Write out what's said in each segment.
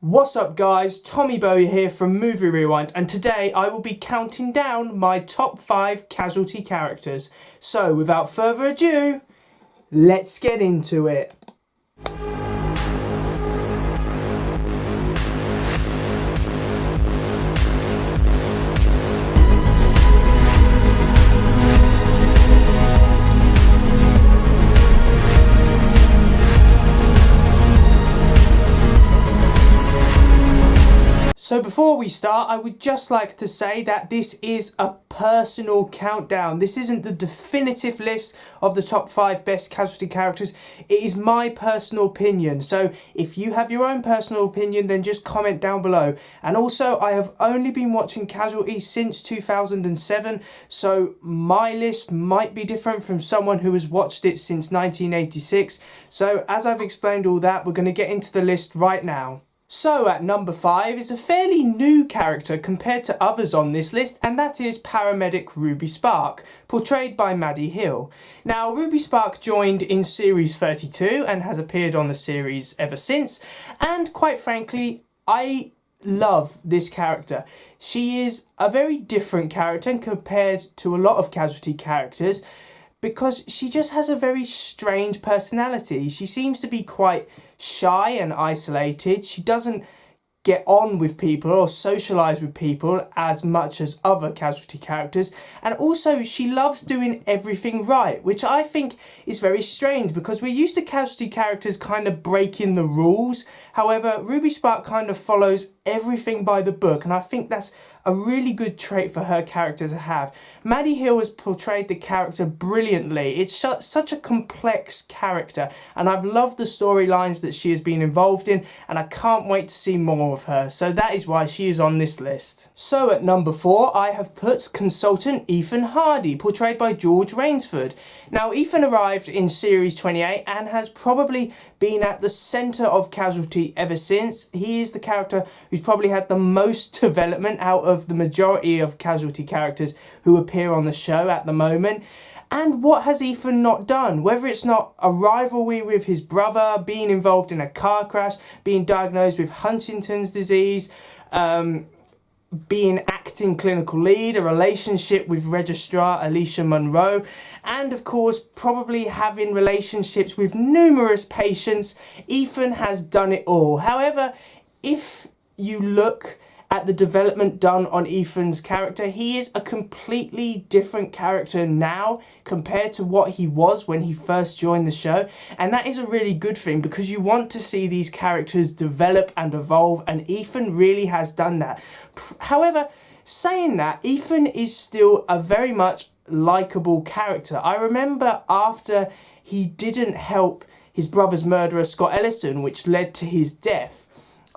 What's up guys, Tommy Bowie here from Movie Rewind, and today I will be counting down my top 5 Casualty characters. So without further ado, let's get into it. So before we start, I would just like to say that this is a personal countdown. This isn't the definitive list of the top 5 best Casualty characters. It is my personal opinion. So if you have your own personal opinion, then just comment down below. And also, I have only been watching Casualty since 2007. So my list might be different from someone who has watched it since 1986. So as I've explained all that, we're going to get into the list right now. So at number 5 is a fairly new character compared to others on this list, and that is paramedic Ruby Spark, portrayed by Maddie Hill. Now, Ruby Spark joined in series 32 and has appeared on the series ever since, and quite frankly, I love this character. She is a very different character compared to a lot of Casualty characters, because she just has a very strange personality. She seems to be quite shy and isolated. She doesn't get on with people or socialise with people as much as other Casualty characters, and also she loves doing everything right, which I think is very strange because we're used to Casualty characters kind of breaking the rules. However, Ruby Spark kind of follows everything by the book, and I think that's a really good trait for her character to have. Maddie Hill has portrayed the character brilliantly. It's such a complex character, and I've loved the storylines that she has been involved in, and I can't wait to see more of her. So that is why she is on this list. So at number 4, I have put Consultant Ethan Hardy, portrayed by George Rainsford. Now, Ethan arrived in series 28 and has probably been at the centre of Casualty ever since. He is the character who's probably had the most development out of the majority of Casualty characters who appear on the show at the moment. And what has Ethan not done? Whether it's not a rivalry with his brother, being involved in a car crash, being diagnosed with Huntington's disease, being acting clinical lead, a relationship with registrar Alicia Monroe, and of course probably having relationships with numerous patients, Ethan has done it all. However, if you look at the development done on Ethan's character, he is a completely different character now compared to what he was when he first joined the show, and that is a really good thing because you want to see these characters develop and evolve, and Ethan really has done that. However, saying that, Ethan is still a very much likeable character. I remember after he didn't help his brother's murderer Scott Ellison, which led to his death,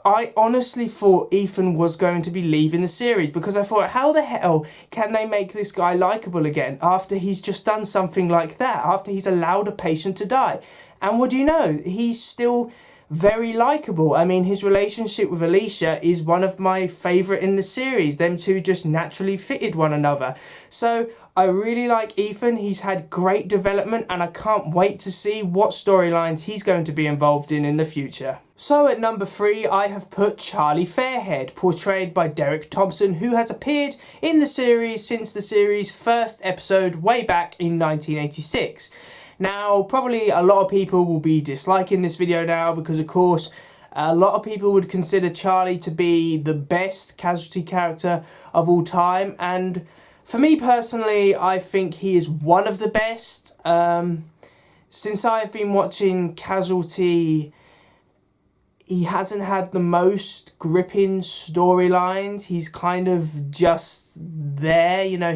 I honestly thought Ethan was going to be leaving the series because I thought, how the hell can they make this guy likeable again after he's just done something like that, after he's allowed a patient to die? And what do you know? He's still very likeable. I mean, his relationship with Alicia is one of my favourite in the series. Them two just naturally fitted one another. So I really like Ethan. He's had great development, and I can't wait to see what storylines he's going to be involved in the future. So at number 3, I have put Charlie Fairhead, portrayed by Derek Thompson, who has appeared in the series since the series' first episode way back in 1986. Now, probably a lot of people will be disliking this video now because, of course, a lot of people would consider Charlie to be the best Casualty character of all time, and for me personally, I think he is one of the best. Since I've been watching Casualty, he hasn't had the most gripping storylines. He's kind of just there, you know.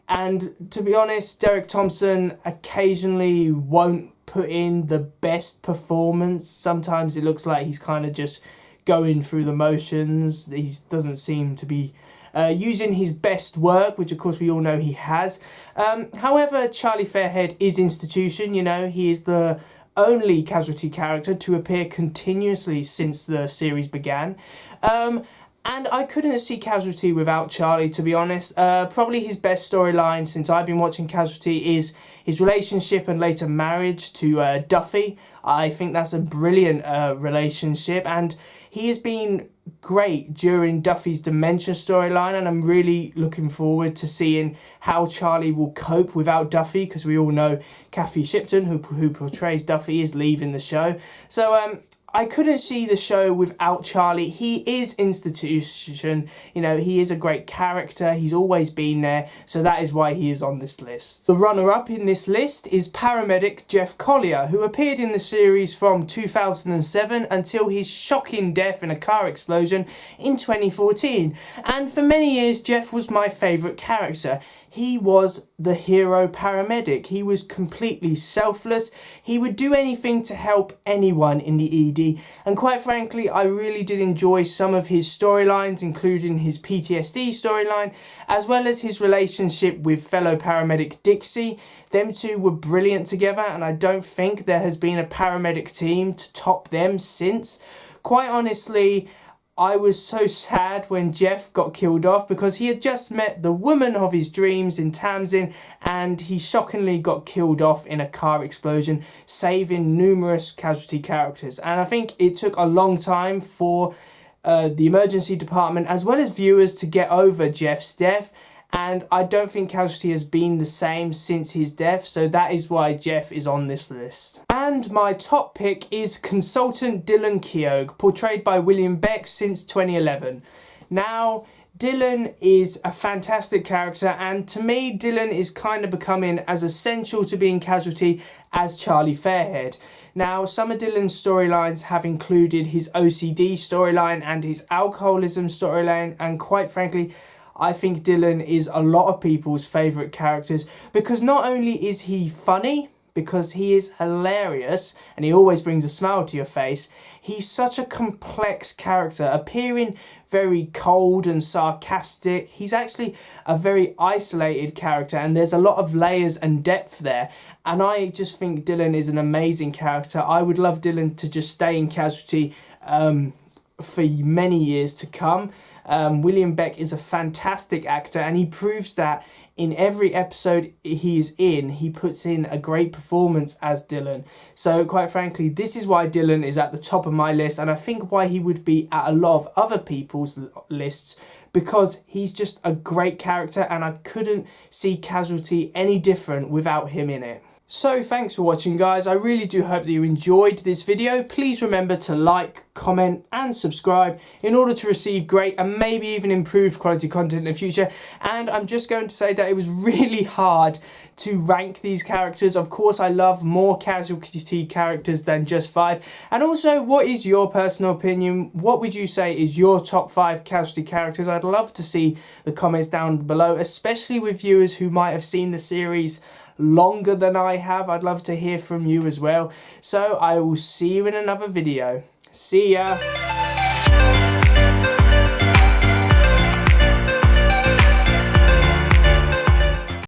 And to be honest, Derek Thompson occasionally won't put in the best performance. Sometimes it looks like he's kind of just going through the motions. He doesn't seem to be using his best work, which of course we all know he has. However, Charlie Fairhead is institution, you know. He is the only Casualty character to appear continuously since the series began. And I couldn't see Casualty without Charlie, to be honest. Probably his best storyline since I've been watching Casualty is his relationship and later marriage to Duffy. I think that's a brilliant relationship, and He has been great during Duffy's dementia storyline, and I'm really looking forward to seeing how Charlie will cope without Duffy, because we all know Kathy Shipton, who portrays Duffy, is leaving the show. So I couldn't see the show without Charlie. He is institution, you know, he is a great character, he's always been there, so that is why he is on this list. The runner-up in this list is paramedic Jeff Collier, who appeared in the series from 2007 until his shocking death in a car explosion in 2014. And for many years, Jeff was my favourite character. He was the hero paramedic. He was completely selfless. He would do anything to help anyone in the ED. And quite frankly, I really did enjoy some of his storylines, including his PTSD storyline, as well as his relationship with fellow paramedic Dixie. Them two were brilliant together, and I don't think there has been a paramedic team to top them since. Quite honestly, I was so sad when Jeff got killed off, because he had just met the woman of his dreams in Tamsin, and he shockingly got killed off in a car explosion, saving numerous casualty characters. And I think it took a long time for the emergency department as well as viewers to get over Jeff's death. And I don't think Casualty has been the same since his death, so that is why Jeff is on this list. And my top pick is Consultant Dylan Kyogre, portrayed by William Beck since 2011. Now, Dylan is a fantastic character, and to me, Dylan is kind of becoming as essential to being Casualty as Charlie Fairhead. Now, some of Dylan's storylines have included his OCD storyline and his alcoholism storyline, and quite frankly, I think Dylan is a lot of people's favourite characters, because not only is he funny, because he is hilarious and he always brings a smile to your face, he's such a complex character, appearing very cold and sarcastic. He's actually a very isolated character, and there's a lot of layers and depth there, and I just think Dylan is an amazing character. I would love Dylan to just stay in Casualty for many years to come. William Beck is a fantastic actor, and he proves that in every episode he is in, he puts in a great performance as Dylan. So quite frankly, this is why Dylan is at the top of my list, and I think why he would be at a lot of other people's lists, because he's just a great character, and I couldn't see Casualty any different without him in it. So thanks for watching, guys. I really do hope that you enjoyed this video. Please remember to like, comment and subscribe in order to receive great and maybe even improved quality content in the future. And I'm just going to say that it was really hard to rank these characters. Of course, I love more Casualty characters than just 5. And also, what is your personal opinion? What would you say is your top 5 Casualty characters? I'd love to see the comments down below, especially with viewers who might have seen the series longer than I have. I'd love to hear from you as well. So I will see you in another video. See ya!